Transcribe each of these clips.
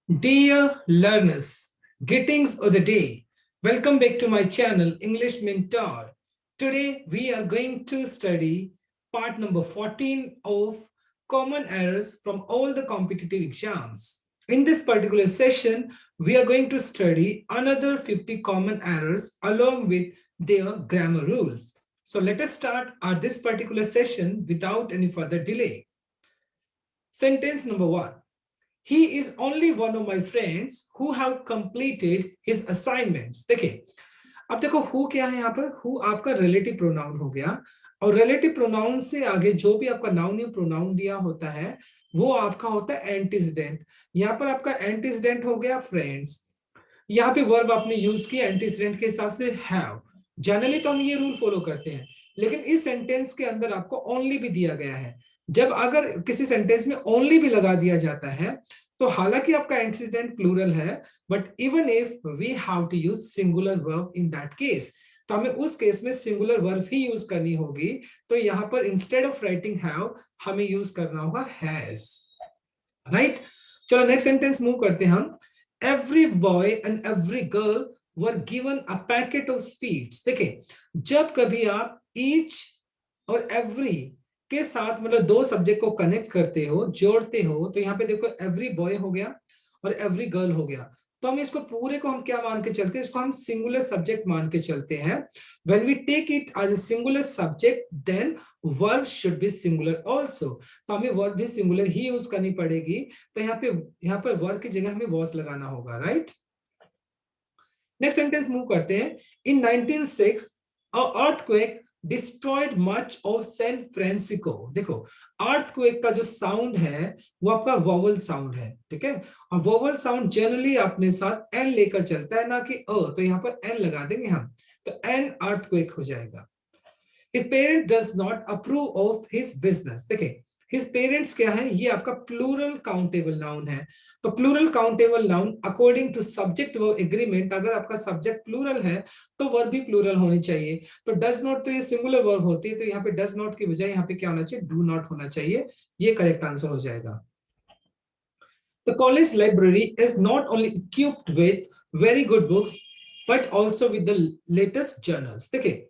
Dear learners, greetings of the day. Welcome back to my channel, English Mentor. Today we are going to study part number 14 of common errors from all the competitive exams. In this particular session, we are going to study another 50 common errors along with their grammar rules. So let us start this particular session without any further delay. Sentence number 1. He is only one of my friends who have completed his assignments. देखिए, अब देखो who क्या है यहाँ पर? who आपका relative pronoun हो गया और relative pronoun से आगे जो भी आपका noun या pronoun दिया होता है वो आपका होता है antecedent. यहाँ पर आपका antecedent हो गया friends. यहाँ पे वर्ब आपने यूज किया एंटीसीडेंट के हिसाब से हैव. जनरली तो हम ये रूल फॉलो करते हैं, लेकिन इस सेंटेंस के अंदर आपको ओनली भी दिया गया है. जब अगर किसी सेंटेंस में ओनली भी लगा दिया जाता है तो हालांकि आपका एंटीसीडेंट प्लूरल है, but even if we have to use singular verb in that case, तो हमें उस केस में सिंगुलर वर्ब ही यूज करनी होगी. तो यहाँ पर इंस्टेड ऑफ राइटिंग हैव हमें यूज करना होगा हैज. राइट, चलो नेक्स्ट सेंटेंस मूव करते हैं हम. Every boy and every girl were given a packet of sweets. देखिए, जब कभी आप each और every के साथ मतलब दो सब्जेक्ट को कनेक्ट करते हो, जोड़ते हो, तो यहाँ पे देखो every boy हो गया और every girl हो गया. तो हम इसको पूरे को हम क्या मान के चलते हैं? इसको हम सिंगुलर सब्जेक्ट मान के चलते हैं. When we take it as a singular subject, then verb should be singular also. तो हमें verb भी singular ही यूज करनी पड़ेगी. तो यहाँ पर verb की जगह हमें was लगाना होगा. राइट, नेक्स्ट सेंटेंस मूव करते हैं. In 1906, an earthquake destroyed much of San Francisco. देखो, earthquake का जो साउंड है वो आपका वोवल साउंड है, ठीक है. और वोवल साउंड जनरली अपने साथ एन लेकर चलता है, ना कि अ. तो यहाँ पर एन लगा देंगे हम, तो एन earthquake हो जाएगा. His parent does not approve of his business. देखिए, his parents क्या है? ये आपका प्लूरल काउंटेबल नाउन है. तो plural countable noun according to subject verb agreement, अगर आपका सब्जेक्ट प्लूरल है तो वर्ब भी प्लूरल होनी चाहिए. तो डज नॉट तो ये सिंगुलर वर्ब होती है, तो यहाँ पे डज नॉट की बजाय यहाँ पे क्या होना चाहिए? डू नॉट होना चाहिए. ये करेक्ट आंसर हो जाएगा. The college library is not only equipped with very good books but also with the latest journals. देखिए,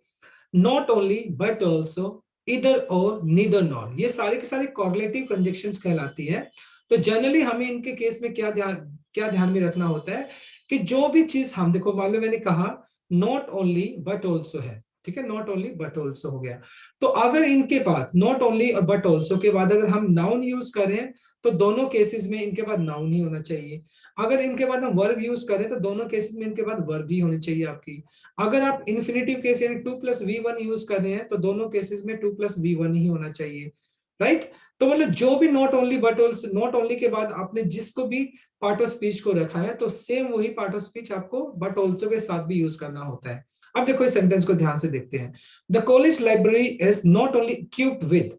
not only but also, either or, neither nor, ये सारे के सारे कॉर्लेटिव कंजक्शंस कहलाती है. तो जनरली हमें इनके केस में क्या ध्यान में रखना होता है कि जो भी चीज हम देखो, मान लो मैंने कहा नॉट ओनली बट ऑल्सो है, ठीक है, नॉट ओनली बट ऑल्सो हो गया. तो अगर इनके बाद नॉट ओनली और बट ऑल्सो के बाद अगर हम नाउन यूज करें तो दोनों केसेस में इनके बाद नाउन ही होना चाहिए. अगर इनके बाद हम वर्ब यूज करें तो दोनों केसेस में इनके बाद वर्ब ही होनी चाहिए आपकी. अगर आप इन्फिनेटिव केस यानी 2+V1 यूज कर रहे हैं तो दोनों केसेस में 2+V1 ही होना चाहिए. राइट, तो मतलब जो भी not only but also, not only के बाद आपने जिसको भी पार्ट ऑफ स्पीच को रखा है तो सेम वही पार्ट ऑफ स्पीच आपको बट ऑल्सो के साथ भी यूज करना होता है. अब देखो इस सेंटेंस को ध्यान से देखते हैं. The college library is not only equipped with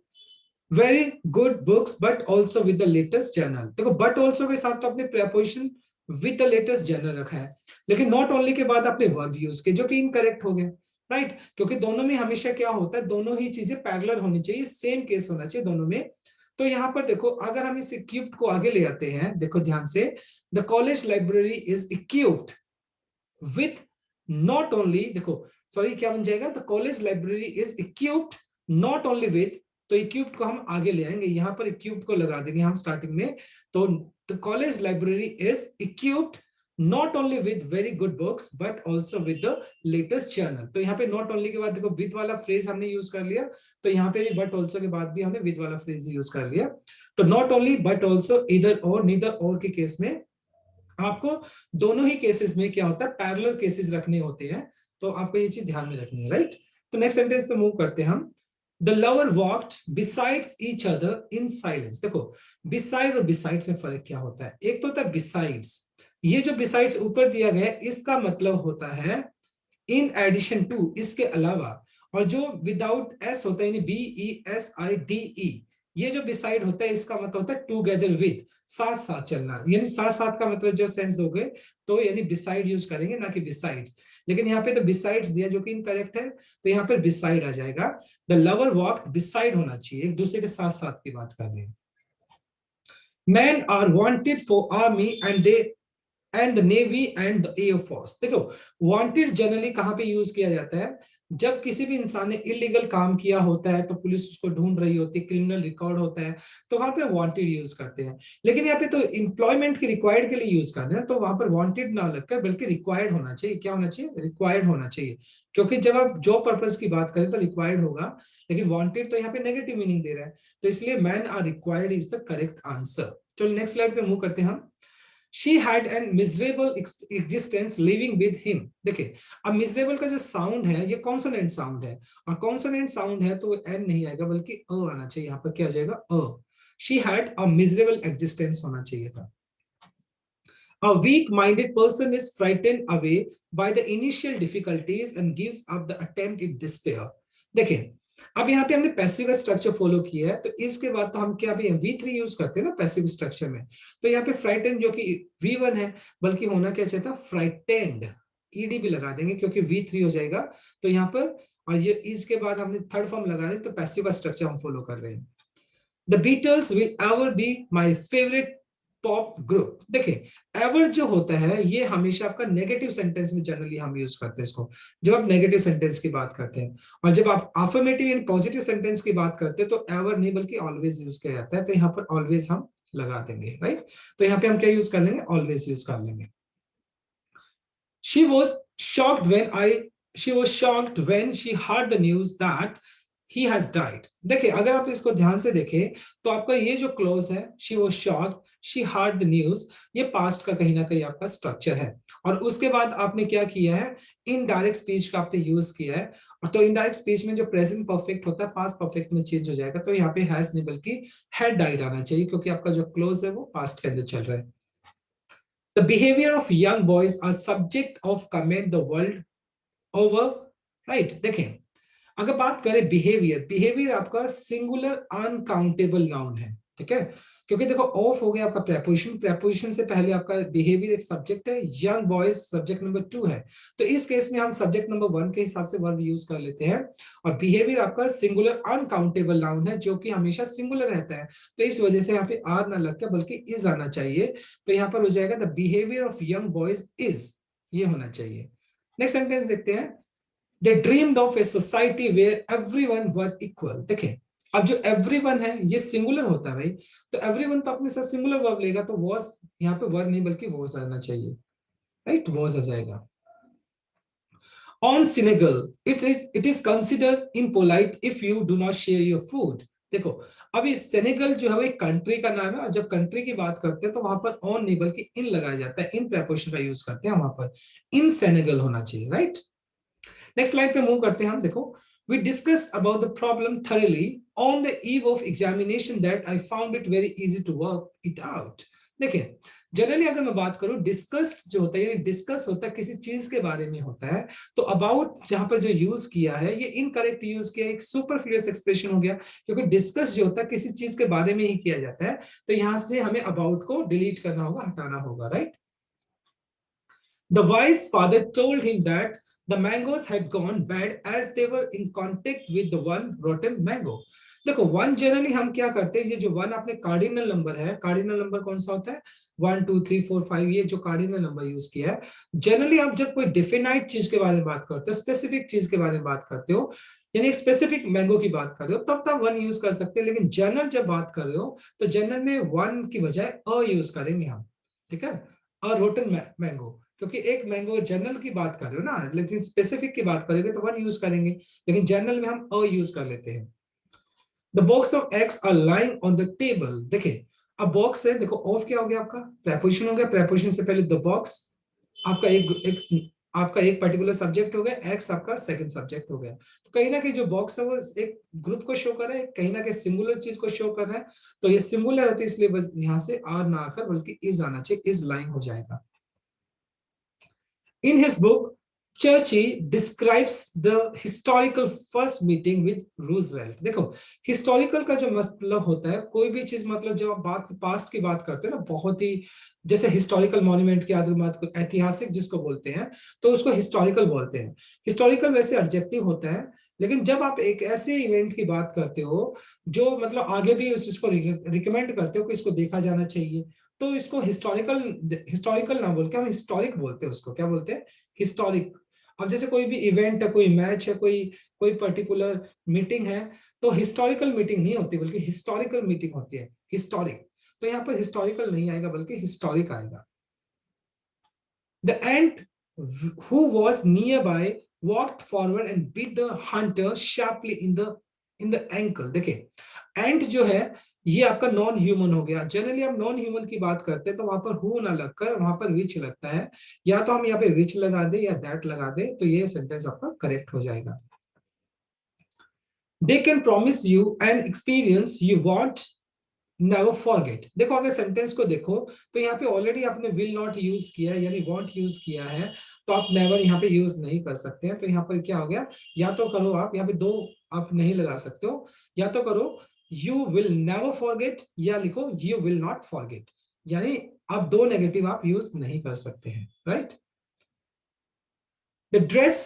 very good books but also with the latest journal. देखो, बट ऑल्सो के साथ तो आपने preposition with the latest journal रखा है, लेकिन नॉट ओनली के बाद आपने वर्ब यूज किया, जो कि इनकरेक्ट हो गया. राइट, क्योंकि दोनों में हमेशा क्या होता है, दोनों ही चीजें पैरेलल होनी चाहिए, सेम केस होना चाहिए दोनों में. तो यहाँ पर देखो, अगर हम इस इक्विप्ड को आगे ले आते हैं, देखो ध्यान से, the college library is equipped with not only, देखो सॉरी क्या बन जाएगा, the college library is equipped not only with, तो इक्विप्ड को हम आगे ले आएंगे, यहाँ पर इक्विप्ड को लगा देंगे हम स्टार्टिंग में. तो the college library is equipped not only with very good books but also with the latest journal. तो यहाँ पे नॉट ओनली के बाद देखो विद वाला फ्रेज हमने यूज कर लिया, तो यहाँ पे भी बट ऑल्सो के बाद भी हमने विद वाला फ्रेज यूज कर लिया. तो नॉट ओनली बट ऑल्सो, इधर और, नीदर और के केस में आपको दोनों ही केसेस में क्या होता है, पैरेलल केसेस रखने होते हैं. तो आपको ये चीज ध्यान में रखनी है. राइट, तो नेक्स्ट सेंटेंस पे मूव करते हैं हम. The lover walked besides each other in silence. देखो, beside और besides में फर्क क्या होता है? एक तो होता है besides, ये जो besides ऊपर दिया गया है इसका मतलब होता है in addition to, इसके अलावा. और जो without s होता है यानी BESIDE, ये जो beside होता है इसका मतलब होता है together with, साथ साथ चलना. यानी साथ साथ का मतलब जो सेंस दोगे तो यानी beside यूज करेंगे, ना कि besides. लेकिन यहाँ पे तो besides दिया जो कि इनकरेक्ट है, तो यहाँ पर beside आ जाएगा. द लवर वॉक beside होना चाहिए, एक दूसरे के साथ साथ की बात कर रहे हैं. Men are wanted for army and the navy and the air force. देखो वांटेड जनरली कहां पे यूज किया जाता है, जब किसी भी इंसान ने इलीगल काम किया होता है तो पुलिस उसको ढूंढ रही होती है, क्रिमिनल रिकॉर्ड होता है, तो वहां पे वांटेड यूज करते हैं। लेकिन यहाँ पे तो एम्प्लॉयमेंट के रिक्वायर्ड के लिए यूज कर रहे हैं, तो वहां पर वांटेड ना लगकर बल्कि रिक्वायर्ड होना चाहिए। क्या होना चाहिए? रिक्वायर्ड होना चाहिए, क्योंकि जब आप जॉब पर्पज की बात करें तो रिक्वायर्ड होगा, लेकिन वांटेड तो यहाँ पे नेगेटिव मीनिंग दे रहा है, तो इसलिए man are required is the correct answer. चलो नेक्स्ट स्लाइड पे मूव करते हैं हम। She had an miserable existence living with him. देखिए अब मिजरेबल का जो साउंड है ये कॉन्सोनेंट साउंड है, और कॉन्सोनेंट साउंड है तो एन नहीं आएगा बल्कि अ आना चाहिए। यहाँ पर क्या आ जाएगा? अ। She had a miserable existence होना चाहिए था। A weak-minded person is frightened away by the initial difficulties and gives up the attempt in despair. देखिए अब यहाँ पे हमने पैसिव स्ट्रक्चर फॉलो किया है, तो इसके बाद तो हम क्या भी V3 यूज करते हैं ना पैसिव स्ट्रक्चर में, तो यहाँ पे फ्राइटन जो कि V1 है, बल्कि होना क्या चाहिए था? फ्राइटेंड, ईडी भी लगा देंगे क्योंकि V3 हो जाएगा। तो यहाँ पर और ये इसके बाद हमने थर्ड फॉर्म लगा रहे, तो पैसिव का स्ट्रक्चर हम फॉलो कर रहे हैं। The Beatles will ever be my favourite pop group. देखिए एवर जो होता है ये हमेशा आपका नेगेटिव सेंटेंस में जनरली हम यूज करते हैं इसको, जब आप नेगेटिव सेंटेंस की बात करते हैं। और जब आप अफर्मेटिव यानी पॉजिटिव सेंटेंस की बात करते हैं तो एवर नहीं बल्कि ऑलवेज यूज किया जाता है, तो यहाँ पर ऑलवेज हम लगा देंगे, राइट। तो यहाँ पे हम क्या यूज कर लेंगे? ऑलवेज यूज कर लेंगे। She was shocked when she heard the news that he has died. देखिए अगर आप इसको ध्यान से देखें तो आपका ये जो क्लोज है she was shocked, she heard the news, ये पास्ट का कहीं ना कहीं आपका स्ट्रक्चर है। और उसके बाद आपने क्या किया है? इनडायरेक्ट स्पीच का आपने यूज किया है, और तो इनडायरेक्ट स्पीच में जो प्रेजेंट परफेक्ट होता है पास्ट परफेक्ट में चेंज हो जाएगा, तो यहाँ पे हैज नहीं बल्कि हैड डाइड आना चाहिए, क्योंकि आपका जो क्लोज है वो पास्ट के अंदर चल रहा है। The behavior of young boys are subject of comment the world over, right? देखें अगर बात करें बिहेवियर, बिहेवियर आपका सिंगुलर अनकाउंटेबल नाउन है, ठीक है, क्योंकि देखो ऑफ हो गया आपका प्रेपोजिशन, प्रेपोजिशन से पहले आपका बिहेवियर एक सब्जेक्ट है, यंग बॉयज सब्जेक्ट नंबर 2 है, तो इस केस में हम सब्जेक्ट नंबर 1 के हिसाब से वर्ब यूज कर लेते हैं। और बिहेवियर आपका सिंगुलर अनकाउंटेबल नाउन है जो कि हमेशा सिंगुलर रहता है, तो इस वजह से यहाँ पे आर ना लग के बल्कि इज आना चाहिए, तो यहाँ पर हो जाएगा the behaviour of young boys is, ये होना चाहिए। नेक्स्ट सेंटेंस देखते हैं। They dreamed of a society where everyone were equal. देखिए अब जो everyone है ये सिंगुलर होता है भाई, तो everyone तो अपने साथ सिंगुलर वर्ब लेगा, तो was यहाँ पे वर्ब नहीं बल्कि was आना चाहिए, राइट, was आ जाएगा। On Senegal, it is considered impolite if you do not share your food. देखो अभी सेनेगल जो है वो एक कंट्री का नाम है, और जब कंट्री की बात करते हैं तो वहां पर ऑन नहीं बल्कि इन लगाया जाता है, इन प्रेपोजिशन का यूज करते हैं, वहां पर इन सेनेगल होना चाहिए, राइट। नेक्स्ट स्लाइड पे मूव करते हैं हम। देखो we discussed about the problem thoroughly on the eve of examination that I found it very easy to work it out. देखिए जनरली अगर मैं बात करूं डिस्कस्ड जो होता है, यानी डिस्कस होता है किसी चीज के बारे में होता है, तो अबाउट जहां पर जो यूज किया है ये इनकरेक्ट यूज किया, एक सुपरफ्लुअस एक्सप्रेशन हो गया, क्योंकि डिस्कस जो होता है किसी चीज के बारे में ही किया जाता है, तो यहां से हमें अबाउट को डिलीट करना होगा, हटाना होगा, right. The wise father told him that the mangoes had gone bad as they were in contact with the one rotten mango. देखो वन जनरली हम क्या करते हैं, ये जो वन आपने कार्डिनल नंबर है, कार्डिनल नंबर कौन सा होता है? 1 2 3 4 5, ये जो कार्डिनल नंबर यूज किया है, जनरली आप जब कोई डिफिनाइट चीज के बारे में बात करते हो, स्पेसिफिक चीज के बारे में बात करते हो, यानी एक स्पेसिफिक मैंगो की बात कर रहे हो, तब तक वन यूज कर सकते हैं, लेकिन जनरल जब बात कर रहे हो तो जनरल में वन की बजाय अ यूज करेंगे हम, ठीक है, अ रोटन मैंगो, क्योंकि एक मैंगो जनरल की बात कर रहे हो ना, लेकिन स्पेसिफिक की बात करेंगे तो वन यूज करेंगे, लेकिन जनरल में हम अ यूज कर लेते हैं। The box of eggs are lying on the table. देखिए अब बॉक्स है, देखो ऑफ क्या हो गया आपका? प्रेपोजिशन हो गया, प्रेपोजिशन से पहले द बॉक्स, आपका एक पर्टिकुलर सब्जेक्ट हो गया, एक्स आपका सेकंड सब्जेक्ट हो गया, तो कहीं ना कहीं जो बॉक्स है वो एक ग्रुप को शो कर रहा है, कहीं ना कहीं सिंगुलर चीज को शो कर रहा है, तो ये सिंगुलर है तो इसलिए यहां से आर ना आकर बल्कि इज आना चाहिए, इज लाइंग हो जाएगा। In his book, Churchill describes the historical first meeting with Roosevelt. देखो हिस्टोरिकल का जो मतलब होता है, कोई भी चीज मतलब जब आप बात पास्ट की बात करते हैं ना, बहुत ही जैसे हिस्टोरिकल मॉन्यूमेंट की बात, ऐतिहासिक जिसको बोलते हैं, तो उसको हिस्टोरिकल बोलते हैं। हिस्टोरिकल वैसे एडजेक्टिव होता है, लेकिन जब आप एक ऐसे इवेंट की बात करते हो जो मतलब आगे भी उस चीज को रिकमेंड करते हो कि इसको देखा जाना चाहिए, तो इसको हिस्टोरिकल हिस्टोरिकल ना बोल के हम हिस्टोरिक बोलते हैं। उसको क्या बोलते हैं? हिस्टोरिक। अब जैसे कोई भी इवेंट है, कोई मैच है, कोई कोई पर्टिकुलर मीटिंग है, तो हिस्टोरिकल मीटिंग नहीं होती बल्कि हिस्टोरिकल मीटिंग होती है, हिस्टोरिक। तो यहाँ पर हिस्टोरिकल नहीं आएगा बल्कि हिस्टोरिक आएगा। The ant who was nearby walked forward and bit the hunter sharply in the ankle. देखिए, एंट जो है ये आपका नॉन ह्यूमन हो गया। जनरली हम नॉन ह्यूमन की बात करते हैं तो वहां पर हु ना लगकर वहां पर विच लगता है, या तो हम यहाँ पे विच लगा दे या दैट लगा दे, तो ये सेंटेंस आपका करेक्ट हो जाएगा। They can promise you an experience you won't never forget. देखो अगर सेंटेंस को देखो तो यहाँ पे ऑलरेडी आपने विल नॉट यूज किया है, यानी वॉन्ट यूज किया है, तो आप नेवर यहाँ पे यूज नहीं कर सकते हैं। तो यहाँ पर क्या हो गया, या तो करो आप यहाँ पे दो आप नहीं लगा सकते हो, या तो करो यू विल नेवर फॉरगेट या लिखो यू विल नॉट फॉरगेट, यानी आप दो नेगेटिव आप यूज नहीं कर सकते हैं, right. The dress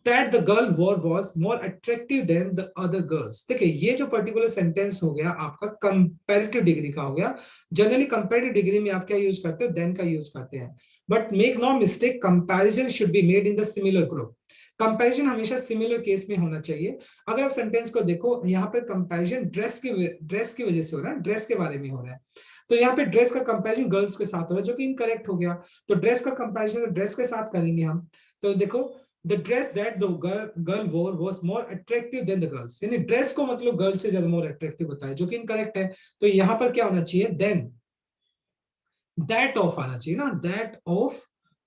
that the girl wore was more attractive than the other girls। देखिए ये जो पर्टिकुलर सेंटेंस हो गया आपका कंपैरेटिव डिग्री का हो गया। जनरली कंपैरेटिव डिग्री में आप क्या यूज करते हो, देन का यूज करते हैं, but make no mistake, comparison should be made in the similar group. Comparison हमेशा सिमिलर केस में होना चाहिए। अगर आप सेंटेंस को देखो यहाँ पर कंपैरिजन ड्रेस की वजह से हो रहा है, ड्रेस के बारे में हो रहा है, तो यहाँ पे ड्रेस का कंपैरिजन गर्ल्स के साथ हो रहा है, जो कि इनकरेक्ट हो गया। तो ड्रेस का कंपैरिजन ड्रेस के साथ करेंगे हम, तो देखो the dress that the girl wore was more attractive than the girls, यानी ड्रेस को मतलब गर्ल से ज्यादा more attractive बताया, जो कि इनकरेक्ट है। तो यहाँ पर क्या होना चाहिए, then that of आना चाहिए ना, that of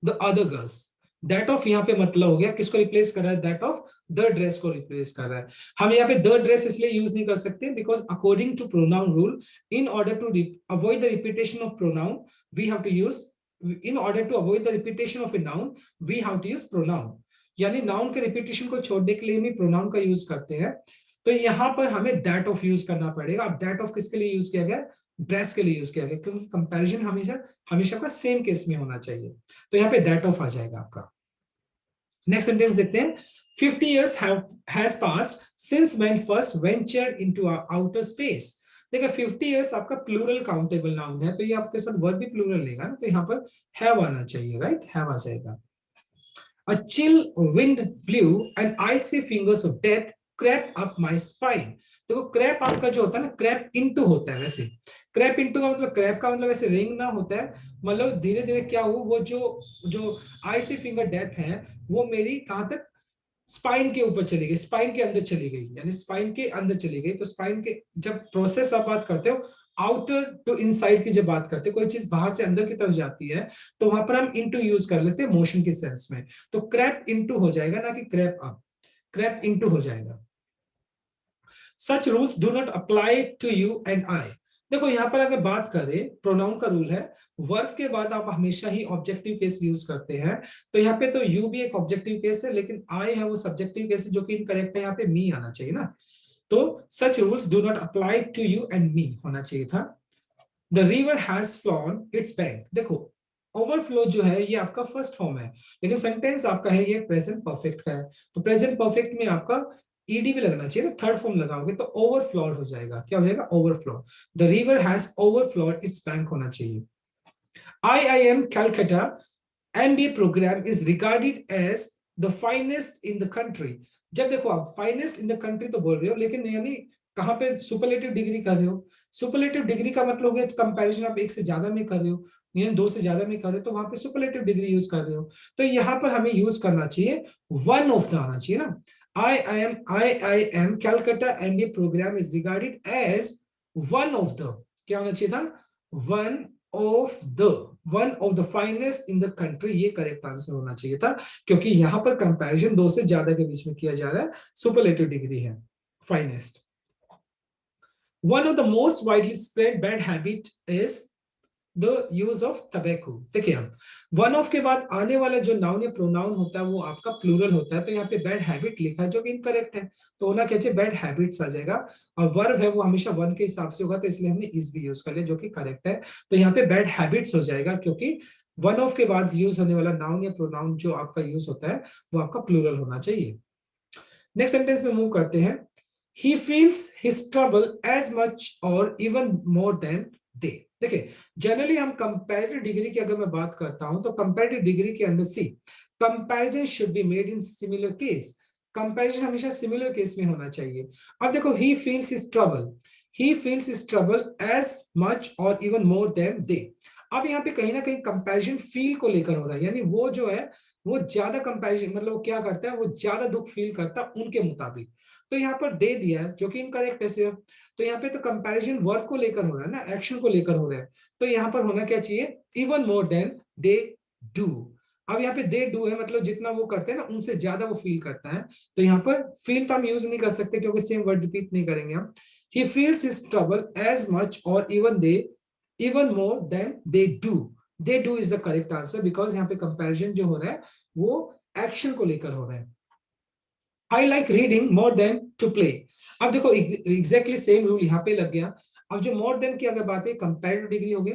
the other girls। that of यहाँ पे मतलब हो गया किसको रिप्लेस कर रहा है, that of the dress को रिप्लेस कर रहा है। हम यहाँ पे the dress इसलिए यूज नहीं कर सकते because according to pronoun rule, in order to avoid the repetition of pronoun we have to use, in order to avoid the repetition of a noun we have to use pronoun, यानी noun के repetition को छोड़ने के लिए हम pronoun का use करते हैं। तो यहाँ पर हमें दैट ऑफ यूज करना पड़ेगा। अब दैट ऑफ किसके लिए यूज किया गया, ड्रेस के लिए यूज किया गया, क्योंकि कंपैरिजन हमेशा हमेशा का सेम केस में होना चाहिए। तो यहाँ पे दैट ऑफ आ जाएगा आपका। नेक्स्ट सेंटेंस देखते हैं। 50 years has passed since man first ventured into our outer space। देखिए 50 years आपका प्लूरल काउंटेबल नाउन है, तो ये आपके साथ वर्ब भी प्लूरल लेगा ना, तो यहाँ पर हैव आना चाहिए, राइट, हैव आ जाएगा। A chill wind blew and icy fingers of death crept up my spine। देखो क्रैप आपका जो होता है ना, क्रैप इनटू होता है, वैसे क्रैप इनटू का मतलब क्रैप का मतलब वैसे रिंग ना होता है, मतलब धीरे धीरे क्या हुआ, वो जो जो आइसी फिंगर डेथ है वो मेरी कहां तक, स्पाइन के ऊपर चली गई, स्पाइन के अंदर चली गई, यानी स्पाइन के अंदर चली गई। तो स्पाइन के जब प्रोसेस आप बात करते हो आउटर टू इनसाइड की जब बात करते हैं, कोई चीज बाहर से अंदर की तरफ जाती है तो वहां पर हम इनटू यूज कर लेते हैं मोशन के सेंस में। तो क्रैप इनटू हो जाएगा ना कि क्रैप अप, क्रैप इनटू हो जाएगा। Such rules do not apply to you and I. देखो यहाँ पर अगर बात करें, प्रोनाउन का रूल है वर्ब के बाद आप हमेशा ही ऑब्जेक्टिव केस यूज करते हैं। तो यहाँ पे तो यू भी एक ऑब्जेक्टिव केस है, लेकिन आई है वो सब्जेक्टिव केस है, जो कि इनकरेक्ट है। यहाँ पे मी आना चाहिए ना, तो such rules do not apply to you and me होना चाहिए था। The river has flown its bank. देखो ओवरफ्लो जो है ये आपका फर्स्ट फॉर्म है, लेकिन सेंटेंस आपका है ये प्रेजेंट परफेक्ट का है, तो प्रेजेंट परफेक्ट में आपका ईडी भी लगना चाहिए ना, थर्ड फॉर्म लगाओगे तो ओवरफ्लोड हो जाएगा। क्या हो जाएगा, overflow. The river has overflowed its bank होना चाहिए। IIM Calcutta MBA program is regarded as the finest in the country। जब देखो आप फाइनेस्ट इन द कंट्री तो बोल रहे हो, लेकिन यानी कहां पे सुपरलेटिव डिग्री कर रहे हो। सुपरलेटिव डिग्री का मतलब हो गया कंपैरिजन आप एक से ज्यादा में कर रहे हो, यानी दो से ज्यादा में कर रहे हो, तो वहां पे सुपरलेटिव डिग्री यूज कर रहे हो। तो यहाँ पर हमें यूज करना चाहिए वन ऑफ द आना चाहिए ना। IIM Calcutta MBA program is regarded as one of the, क्या होना चाहिए था, one of the finest in the country, ये करेक्ट आंसर होना चाहिए था, क्योंकि यहां पर कंपैरिजन दो से ज्यादा के बीच में किया जा रहा है, सुपरलेटिव डिग्री है finest. One of the most widely spread bad habit is the use of tobacco. देखिए हम वन ऑफ के बाद आने वाला जो नाउन या प्रोनाउन होता है वो आपका प्लूरल होता है, तो यहाँ पे बैड हैबिट लिखा है जो कि इनकरेक्ट है, तो होना क्या चाहिए, बैड हैबिट्स आ जाएगा। और वर्ब है वो हमेशा वन के हिसाब से होगा, तो इसलिए हमने इज भी यूज कर लिया जो कि करेक्ट है। तो यहाँ पे बैड हैबिट्स हो जाएगा, क्योंकि वन ऑफ के बाद यूज होने वाला नाउन या प्रोनाउन जो आपका यूज होता है वो आपका प्लूरल होना चाहिए। नेक्स्ट सेंटेंस में मूव करते हैं। He feels his trouble as much और इवन मोर देन दे। देखिए जनरली हम कंपैरेटिव डिग्री की अगर मैं बात करता हूं तो कंपैरेटिव डिग्री के अंदर C comparison should be made in similar case. Comparison हमेशा सिमिलर केस में होना चाहिए। अब देखो he feels his trouble, he feels his trouble as much और इवन मोर देन दे। अब यहाँ पे कहीं ना कहीं कंपैरिजन फील को लेकर हो रहा है, यानी वो जो है वो ज्यादा कंपैरिजन मतलब वो क्या करता है, वो ज्यादा दुख फील करता है उनके मुताबिक। तो यहाँ पर दे दिया है जो कि इनकरेक्ट है सिर्फ। तो यहाँ पे तो कंपैरिजन वर्ब को लेकर हो रहा है ना, एक्शन को लेकर हो रहा है। तो यहाँ पर होना क्या चाहिए, even more than they do. अब यहाँ पे दे डू है मतलब जितना वो करते हैं ना उनसे ज्यादा वो फील करता है। तो यहाँ पर फील तो हम यूज नहीं कर सकते क्योंकि सेम वर्ड रिपीट नहीं करेंगे हम। He feels his trouble as much और even more than they do. They do is the correct answer because यहाँ पे कंपैरिजन जो हो रहा है वो एक्शन को लेकर हो रहा है। I like reading more than to play. अब देखो एग्जैक्टली सेम रूल यहाँ पे लग गया। अब जो मोर देन की अगर बात है कंपैरेटिव डिग्री हो गई।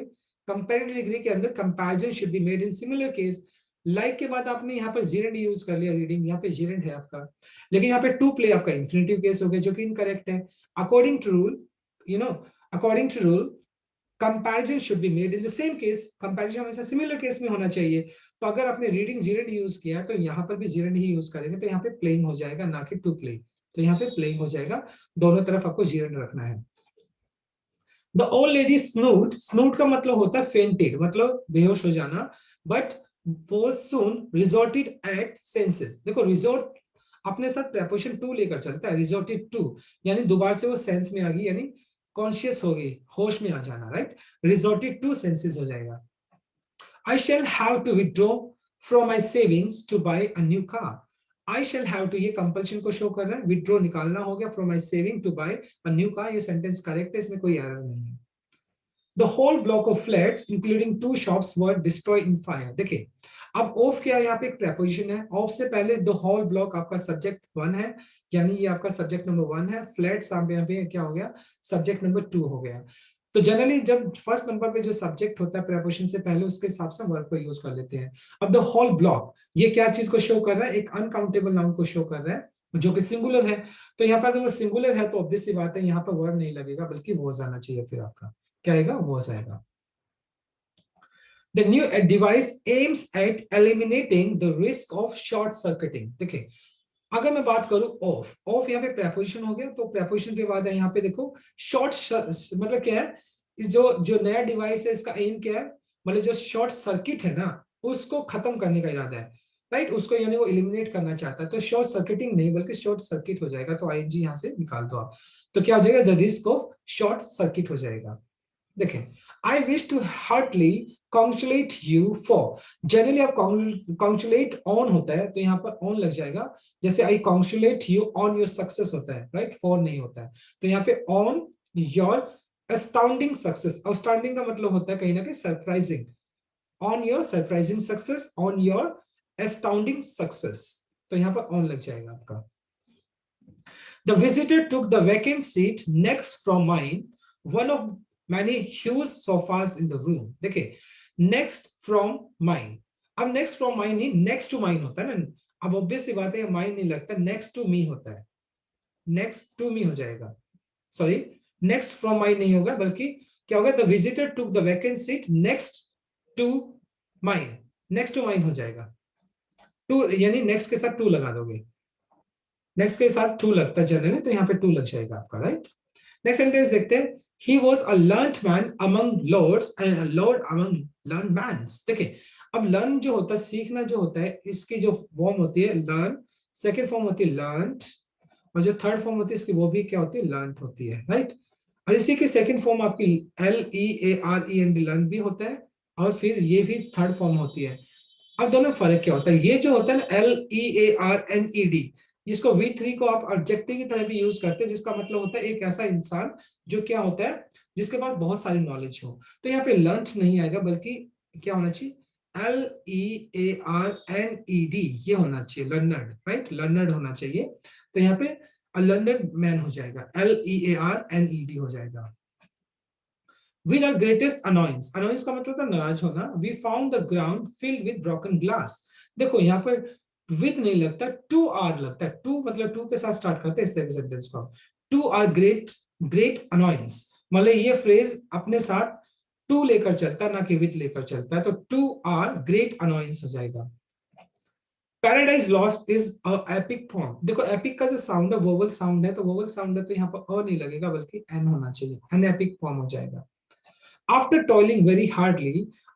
कंपैरेटिव डिग्री के अंदर comparison should be made in similar case. Like के बाद आपने यहाँ पर जीरेंड यूज कर लिया, रीडिंग यहाँ पे जीरेंड है आपका, लेकिन यहाँ पे टू प्ले आपका इन्फिनिटिव केस हो गया जो कि इनकरेक्ट है। According to rule, you know, according to rule comparison should be made in the same case. Comparison हमेशा सिमिलर केस में होना चाहिए। तो अगर आपने रीडिंग जीरेंड यूज किया तो यहाँ पर भी जीरेंड ही यूज करेंगे, तो यहाँ पे प्लेइंग हो जाएगा ना कि टू प्ले। तो यहाँ पे प्लेइंग हो जाएगा, दोनों तरफ आपको जीरेंड रखना है। द ओल्ड लेडी स्नूड, स्नूड का मतलब होता है फेंटेड, मतलब बेहोश हो जाना। बट वो सून रिजॉर्टेड एट सेंसेस। देखो रिजॉर्ट अपने साथ प्रेपोजिशन टू लेकर चलता है, रिजॉर्टेड टू यानी दोबारा से वो सेंस में आ गई, यानी कॉन्शियस हो गई, होश में आ जाना, राइट। रिजॉर्टेड टू सेंसेस हो जाएगा। I shall have to withdraw from my savings to buy a new car. I shall have to ये कंपल्शन को शो कर रहा है, विड्रॉ निकालना हो गया, from my saving to buy a new car। ये सेंटेंस करेक्ट है, इसमें कोई एरर नहीं है। The whole block of flats including two shops were destroyed in fire। देखिए अब ऑफ क्या है, यहाँ पे एक प्रेपोजिशन है। ऑफ से पहले द होल ब्लॉक आपका सब्जेक्ट वन है, यानी ये आपका सब्जेक्ट नंबर वन है। फ्लैट्स यहाँ पे क्या हो गया, सब्जेक्ट नंबर टू हो गया। तो जनरली जब फर्स्ट नंबर पे जो सब्जेक्ट होता है प्रेपोजिशन से पहले उसके हिसाब से वर्ब को यूज कर लेते हैं। अब द होल ब्लॉक ये क्या चीज को शो कर रहा है, एक अनकाउंटेबल नाउन को शो कर रहा है जो कि सिंगुलर है। तो यहाँ पर अगर वो सिंगुलर है तो ऑब्वियस सी बात है यहाँ पर वर्ब नहीं लगेगा बल्कि वॉज आना चाहिए, फिर आपका क्या आएगा, वॉज आएगा। The new device aims at eliminating the risk of short circuiting। देखिए अगर मैं बात करूं ऑफ, ऑफ यहाँ पे प्रेपोजिशन हो गया, तो प्रेपोजिशन के बाद है यहाँ पे देखो शॉर्ट, मतलब क्या है, जो जो नया डिवाइस है इसका एम क्या है, मतलब जो शॉर्ट सर्किट है ना उसको खत्म करने का इरादा है, राइट। उसको यानी वो एलिमिनेट करना चाहता है। तो शॉर्ट सर्किटिंग नहीं बल्कि शॉर्ट सर्किट हो जाएगा, तो आईएनजी यहाँ से निकाल दो आप। तो क्या हो जाएगा, the risk of short circuit हो जाएगा। देखें I wish to heartily congratulate you for. Generally अब कॉन्ग्रेचुलेट ऑन होता है तो यहाँ पर ऑन लग जाएगा, जैसे I congratulate you on your success होता है, राइट, फॉर नहीं होता है। तो यहाँ पे on your astounding success, astounding का मतलब होता है कहीं ना कहीं surprising, on your surprising success, on your astounding success. तो यहाँ पर ऑन लग जाएगा आपका। The visitor took the vacant seat next from mine, one of many huge sofas in the room। देखिए next from mine, अब next from mine नहीं next to mine होता है ना। अब ऑब्वियस सी बात है mine नहीं लगता, next to me होता है, next to me हो जाएगा, सॉरी next from mine नहीं होगा बल्कि क्या होगा, the visitor took the vacant seat next to mine, next to mine हो जाएगा। टू यानी next के साथ टू लगा दोगे, नेक्स्ट के साथ टू लगता है जनरली, तो यहाँ पे टू लग जाएगा आपका, राइट। नेक्स्ट सेंटेंस देखते हैं। He was a learned man among lords and a lord among learned men। देखिए अब लर्न जो होता है, सीखना जो होता है, इसकी जो फॉर्म होती है लर्न, सेकंड फॉर्म होती है लर्नड, और जो थर्ड फॉर्म होती है इसकी वो भी क्या होती है, लर्नड होती है, राइट। और इसी की सेकंड फॉर्म आपकी LEAREND लर्न भी होता है, और फिर ये भी थर्ड फॉर्म होती है। अब दोनों फर्क क्या होता है, ये जो होता है ना LEARNED, जिसको V3 को आप ऑब्जेक्टिव की तरह भी यूज करते हैं, जिसका मतलब होता है एक ऐसा इंसान जो क्या होता है, जिसके पास बहुत सारी नॉलेज हो। तो यहाँ पे लर्न्ड नहीं आएगा बल्कि क्या होना चाहिए, LEARNED ये होना चाहिए, लर्नर्ड, राइट, लर्नर्ड होना चाहिए। तो यहाँ पे लर्नर्ड मैन हो जाएगा, LEARNED हो जाएगा। With our greatest annoyance, annoyance का मतलब था नाराज होना, we found the ground filled with broken glass। देखो यहाँ पर विद नहीं लगता, टू आर लगता है। टू मतलब टू के साथ स्टार्ट करते हैं इस तरह के सेंटेंस को। Two are great great annoyance, मतलब ये फ्रेज अपने साथ टू लेकर चलता है, ना कि विद लेकर चलता है, तो टू आर ग्रेट अनॉयंस हो जाएगा। Paradise lost is a epic poem. देखो एपिक का जो साउंड है वोवल साउंड है, तो वोवल साउंड है तो यहाँ पर अ नहीं लगेगा बल्कि एन होना चाहिए, एन एपिक पोएम हो जाएगा। After toiling very hardly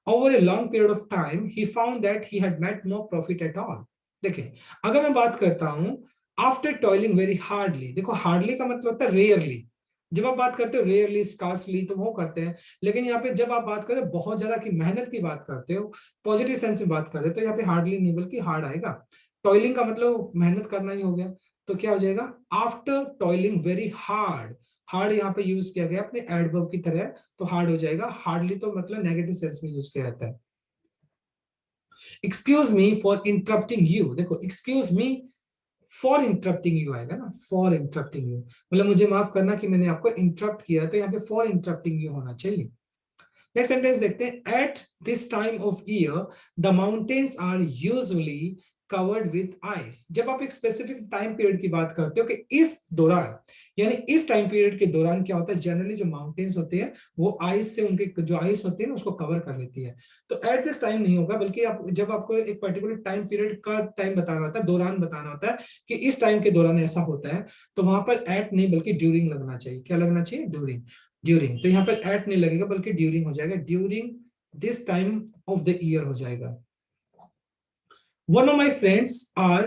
over a long period of time, he found that he had met no profit at all. देखिए, अगर मैं बात करता हूं आफ्टर टॉयलिंग वेरी हार्डली, देखो हार्डली का मतलब होता है रेयरली। जब आप बात करते हो रेयरली स्कार्सली तो वो करते हैं, लेकिन यहाँ पे जब आप बात करें बहुत ज्यादा की मेहनत की बात करते हो, पॉजिटिव सेंस में बात करते हो, तो यहाँ पे हार्डली नहीं बल्कि हार्ड आएगा। टॉयलिंग का मतलब मेहनत करना ही हो गया, तो क्या हो जाएगा after toiling very hard. Hard यहाँ पे यूज किया गया अपने एडवर्ब की तरह, तो हार्ड हो जाएगा। हार्डली तो मतलब नेगेटिव सेंस में यूज किया जाता है। Excuse me for interrupting you, देखो excuse me for interrupting you आएगा ना, फॉर इंटरप्टिंग यू मतलब मुझे माफ करना कि मैंने आपको इंटरप्ट किया, तो यहाँ पे फॉर इंटरप्टिंग यू होना चाहिए। नेक्स्ट सेंटेंस देखते हैं। At this time of year the mountains are usually covered with ice. जब आप एक स्पेसिफिक टाइम पीरियड की बात करते हो कि इस दौरान, यानी इस टाइम पीरियड के दौरान क्या होता है, जनरली जो माउंटेन्स होते हैं वो आइस से, उनके जो आइस होती है ना उसको कवर कर लेती है। तो एट दिस टाइम नहीं होगा, बल्कि आप जब आपको एक पर्टिकुलर टाइम पीरियड का टाइम बताना होता है, दौरान बताना होता है कि इस टाइम के दौरान ऐसा होता है, तो वहां पर एट नहीं बल्कि ड्यूरिंग लगना चाहिए। क्या लगना चाहिए, ड्यूरिंग। ड्यूरिंग, तो यहाँ पर एट नहीं लगेगा बल्कि ड्यूरिंग हो जाएगा, during this time of the year हो जाएगा। One of my friends are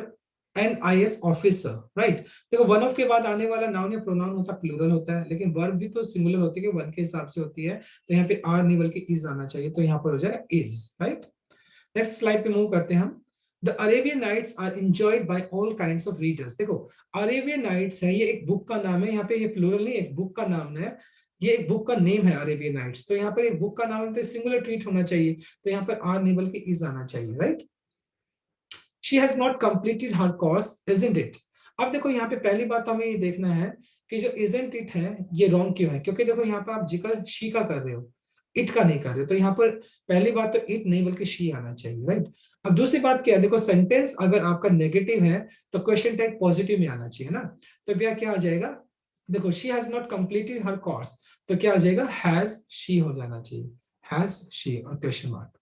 an IAS officer, right. देखो वन ऑफ के बाद आने वाला नाउन या प्रोनाउन होता है प्लूरल होता है, लेकिन वर्ब भी तो सिंगुलर होती है, वन के हिसाब से होती है, तो यहाँ पे आर नहीं बल्कि इज आना चाहिए, तो यहाँ पर हो जाएगा इज, राइट। नेक्स्ट स्लाइड पे मूव करते हैं हम। The Arabian Nights are enjoyed by all kinds of readers. देखो अरेबियन नाइट्स है, ये एक बुक का नाम है, यहाँ पे ये प्लूरल नहीं, एक बुक का नाम है, ये एक बुक का नेम है अरेबियन नाइट्स, तो यहाँ पर एक बुक का नाम है तो सिंगुलर ट्रीट होना चाहिए, तो यहाँ पर आर नहीं बल्कि इज आना चाहिए, right. She has not completed her course isn't it. अब देखो यहाँ पे पहली बात तो हमें ये देखना है कि जो इजंट इट है ये रॉन्ग क्यों है, क्योंकि देखो यहाँ पे आप जिक्र शी का कर रहे हो, इट का नहीं कर रहे हो, तो यहाँ पर पहली बात तो इट नहीं बल्कि शी आना चाहिए, राइट। अब दूसरी बात क्या है, देखो सेंटेंस अगर आपका नेगेटिव है तो क्वेश्चन टैग पॉजिटिव में आना चाहिए ना, तो भैया क्या आ जाएगा, देखो she has not completed her course, तो क्या आ जाएगा, हैज शी हो जाना चाहिए, हैज शी और question mark.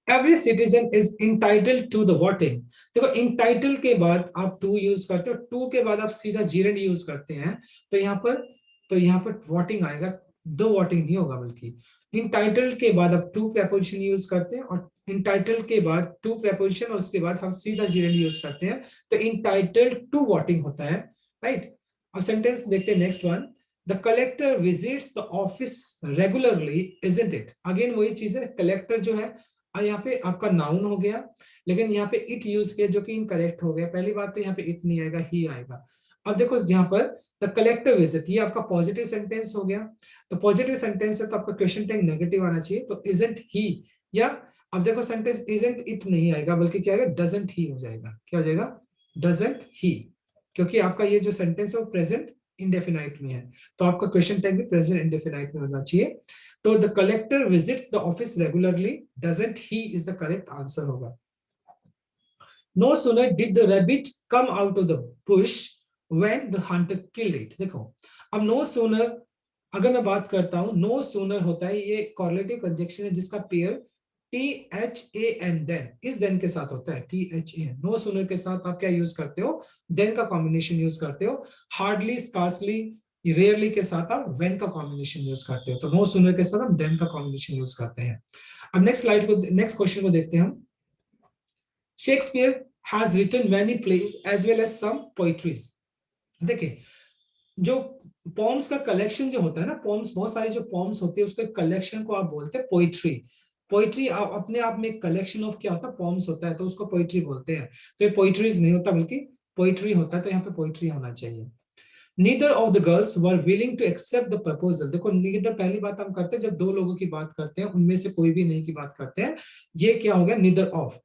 Every citizen is entitled to the voting. देखो इंटाइटल के बाद आप टू यूज करते हो, टू के बाद आप सीधा जीरेंड यूज करते हैं, तो यहाँ पर वोटिंग आएगा, दो वोटिंग नहीं होगा बल्कि। इंटाइटल के बाद आप टू प्रेपोजिशन यूज करते हैं, और इंटाइटल के बाद टू प्रेपोजिशन और उसके बाद हम सीधा जीरेंड यूज करते हैं, तो इंटाइटल टू वोटिंग होता है, राइट। अब सेंटेंस देखते हैं next one. The collector visits the office regularly isn't it. Again वही चीज है, कलेक्टर जो है यहाँ पे आपका नाउन हो गया, लेकिन यहाँ पे इट यूज किया जो कि इनकरेक्ट हो गया। पहली बात तो यहाँ पे इट नहीं आएगा, ही आएगा। अब देखो यहाँ पर द कलेक्टर विजिट, ये आपका पॉजिटिव सेंटेंस हो गया, तो पॉजिटिव सेंटेंस है तो आपका क्वेश्चन टैग नेगेटिव आना चाहिए, तो इजंट ही, या अब देखो सेंटेंस इजंट इट नहीं आएगा बल्कि क्या आएगा, डजंट ही हो जाएगा। क्या हो जाएगा, डजंट ही, क्योंकि आपका ये जो सेंटेंस है वो प्रेजेंट इंडेफिनाइट में है, तो आपका क्वेश्चन टैग भी प्रेजेंट इंडेफिनाइट में होना चाहिए। तो the collector visits the office regularly, doesn't he is the correct answer होगा। No sooner did the rabbit come out of the bush when the hunter killed it. देखो अब no sooner अगर मैं बात करता हूं, नो सूनर होता है, ये कॉर्लेटिव कंजक्शन है जिसका पेयर THAN देन, इस देन के साथ होता है, THAN। नो सूनर के साथ आप क्या यूज करते हो, देन का कॉम्बिनेशन यूज करते हो। हार्डली स्कार्सली रेयरली के साथ आप वेन का कॉम्बिनेशन यूज करते हो, तो नो सूनर के साथ हम देन का कॉम्बिनेशन यूज करते हैं। अब नेक्स्ट स्लाइड को, नेक्स्ट क्वेश्चन को देखते हैं हम। Shakespeare has written many plays as well as some poetries. देखिए जो पॉम्स का कलेक्शन जो होता है ना, पॉम्स बहुत सारी जो पॉम्स होती है उसके कलेक्शन को आप बोलते हैं पोइट्री। पोइट्री अपने आप में एक कलेक्शन ऑफ क्या होता है, पॉम्स होता है, तो उसको पोइट्री बोलते हैं। तो ये पोइट्रीज नहीं होता बल्कि पोइट्री होता है, तो यहाँ पे पोइट्री होना चाहिए। Neither of the girls were willing to accept the proposal. देखो नीदर पहली बात हम करते हैं जब दो लोगों की बात करते हैं, उनमें से कोई भी नहीं की बात करते हैं, ये क्या हो गया, नीदर ऑफ।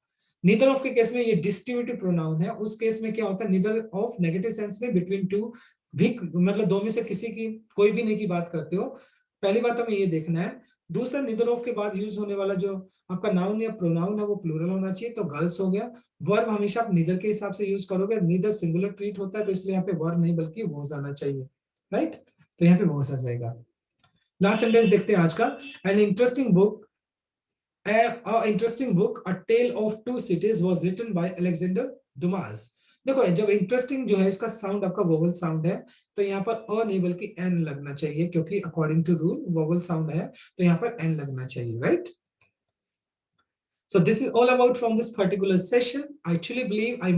नीदर ऑफ के केस में ये डिस्ट्रीब्यूटिव प्रोनाउन है, उस केस में क्या होता है, नीदर ऑफ नेगेटिव सेंस में बिटवीन टू भी, मतलब दो में से किसी की, कोई भी नहीं की बात करते हो। पहली बात हमें ये देखना है, दूसरा नीदर ऑफ के बाद यूज होने वाला जो आपका नाउन या प्रोनाउन है वो प्लूरल होना चाहिए, तो गर्ल्स हो गया। वर्ब हमेशा आप नीदर के हिसाब से यूज करोगे, नीदर सिंगुलर ट्रीट होता है तो इसलिए यहाँ पे वर्ब नहीं बल्कि वॉज आना चाहिए, राइट। तो यहाँ पे वॉज आ जाएगा। लास्ट सेंटेंस देखते हैं आज का। An interesting book interesting book, A Tale of Two Cities was written by Alexander Dumas. देखो जब इंटरेस्टिंग जो है इसका साउंड आपका वोवल साउंड है, तो यहाँ पर अ नहीं बल्कि एन लगना चाहिए, क्योंकि according to rule vowel sound है तो यहाँ पर एन लगना चाहिए, right. So this is all about from this particular session. I actually believe I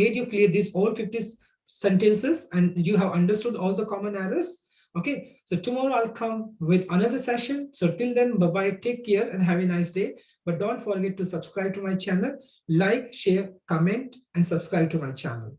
made you clear these all 50 sentences and you have understood all the common errors. Okay, so tomorrow I'll come with another session. So till then, bye bye, take care and have a nice day. But don't forget to subscribe to my channel, like, share, comment, and subscribe to my channel.